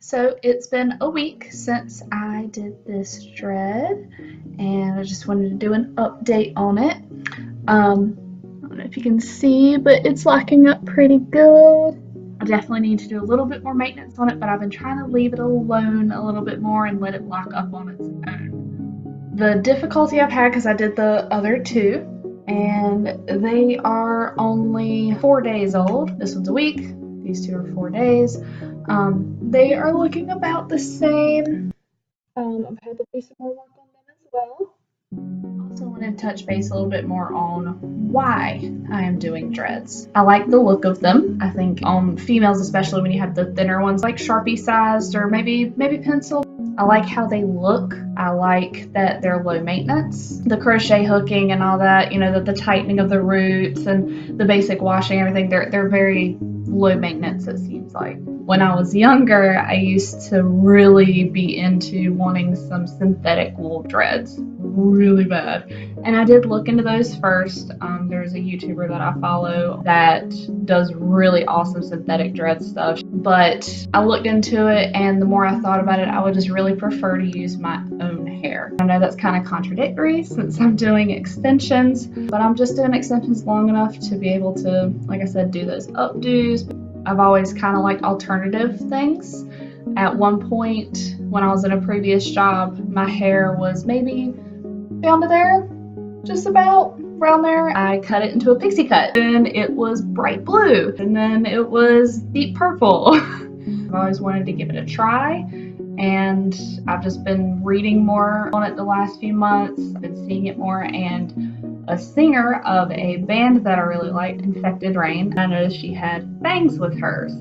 So it's been a week since I did this dread, and I just wanted to do an update on it. I don't know if you can see, but it's locking up pretty good. I definitely need to do a little bit more maintenance on it, but I've been trying to leave it alone a little bit more and let it lock up on its own. The difficulty I've had, because I did the other two, and they are only 4 days old. This one's a week, these two are 4 days. They are looking about the same. I've had to do some more work on them as well. Also wanted to touch base a little bit more on why I am doing dreads. I like the look of them. I think on females, especially when you have the thinner ones like Sharpie sized or maybe pencil, I like how they look. I like that they're low maintenance. The crochet hooking and all that, you know, the tightening of the roots and the basic washing, everything, they're very low maintenance, it seems like. When I was younger, I used to really be into wanting some synthetic wool dreads, really bad. And I did look into those first. There's a YouTuber that I follow that does really awesome synthetic dread stuff. But I looked into it, and the more I thought about it, I would just really prefer to use my own hair. I know that's kind of contradictory since I'm doing extensions, but I'm just doing extensions long enough to be able to, like I said, do those updos. I've always kind of liked alternative things. At one point, when I was in a previous job, my hair was maybe down to there, just about around there. I cut it into a pixie cut. Then it was bright blue, and then it was deep purple. I've always wanted to give it a try, and I've just been reading more on it the last few months. I've been seeing it more, and a singer of a band that I really liked, Infected Rain, I noticed she had bangs with hers.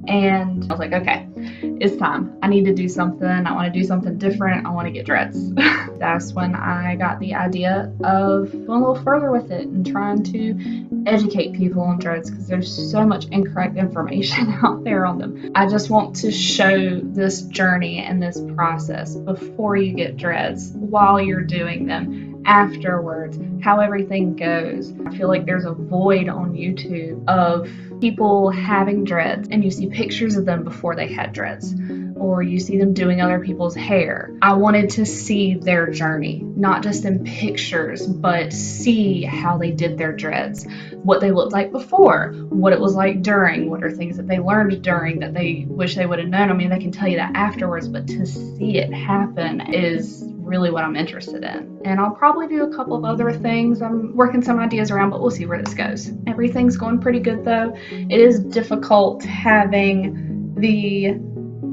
And I was like, okay, it's time. I need to do something. I want to do something different. I want to get dreads. That's when I got the idea of going a little further with it and trying to educate people on dreads, because there's so much incorrect information out there on them. I just want to show this journey and this process before you get dreads, while you're doing them, afterwards, how everything goes. I feel like there's a void on YouTube of people having dreads, and you see pictures of them before they had dreads, or you see them doing other people's hair. I wanted to see their journey, not just in pictures, but see how they did their dreads, what they looked like before, what it was like during, what are things that they learned during that they wish they would have known. I mean, they can tell you that afterwards, but to see it happen is really what I'm interested in. And I'll probably do a couple of other things. I'm working some ideas around, but we'll see where this goes. Everything's going pretty good though. It is difficult having the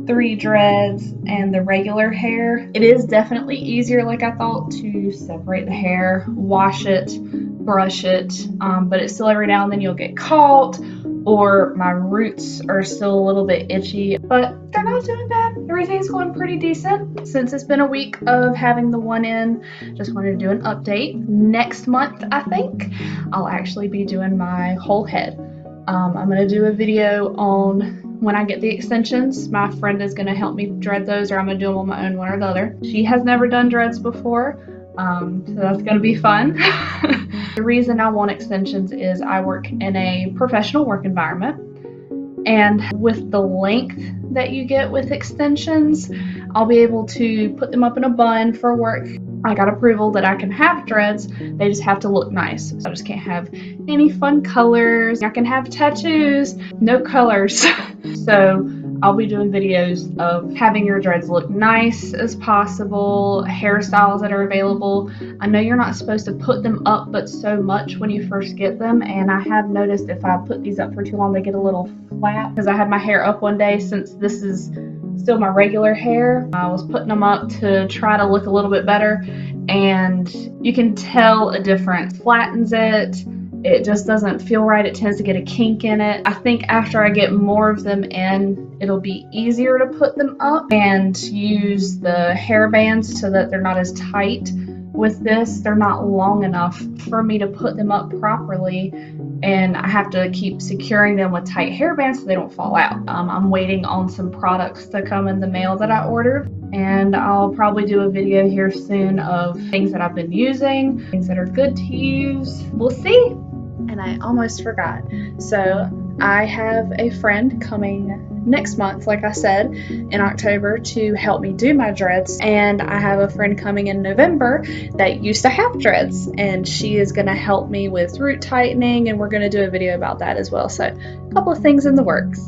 3 dreads and the regular hair. It is definitely easier, like I thought, to separate the hair, wash it, brush it, but it's still every now and then you'll get caught, or my roots are still a little bit itchy, but they're not doing bad. Everything's going pretty decent. Since it's been a week of having the one in, just wanted to do an update. Next month, I think, I'll actually be doing my whole head. I'm going to do a video on when I get the extensions. My friend is going to help me dread those, or I'm going to do them on my own, one or the other. She has never done dreads before, so that's going to be fun. The reason I want extensions is I work in a professional work environment, and with the length that you get with extensions, I'll be able to put them up in a bun for work. I got approval that I can have dreads, they just have to look nice. So I just can't have any fun colors. I can have tattoos, no colors. So I'll be doing videos of having your dreads look nice as possible, hairstyles that are available. I know you're not supposed to put them up but so much when you first get them, and I have noticed if I put these up for too long they get a little flat, because I had my hair up one day. Since this is still my regular hair, I was putting them up to try to look a little bit better, and you can tell a difference. Flattens it. It just doesn't feel right. It tends to get a kink in it. I think after I get more of them in, it'll be easier to put them up and use the hair bands so that they're not as tight. With this, they're not long enough for me to put them up properly, and I have to keep securing them with tight hair bands so they don't fall out. I'm waiting on some products to come in the mail that I ordered, and I'll probably do a video here soon of things that I've been using, things that are good to use. We'll see. And I almost forgot. So I have a friend coming next month, like I said, in October to help me do my dreads. And I have a friend coming in November that used to have dreads, and she is going to help me with root tightening, and we're going to do a video about that as well. So a couple of things in the works.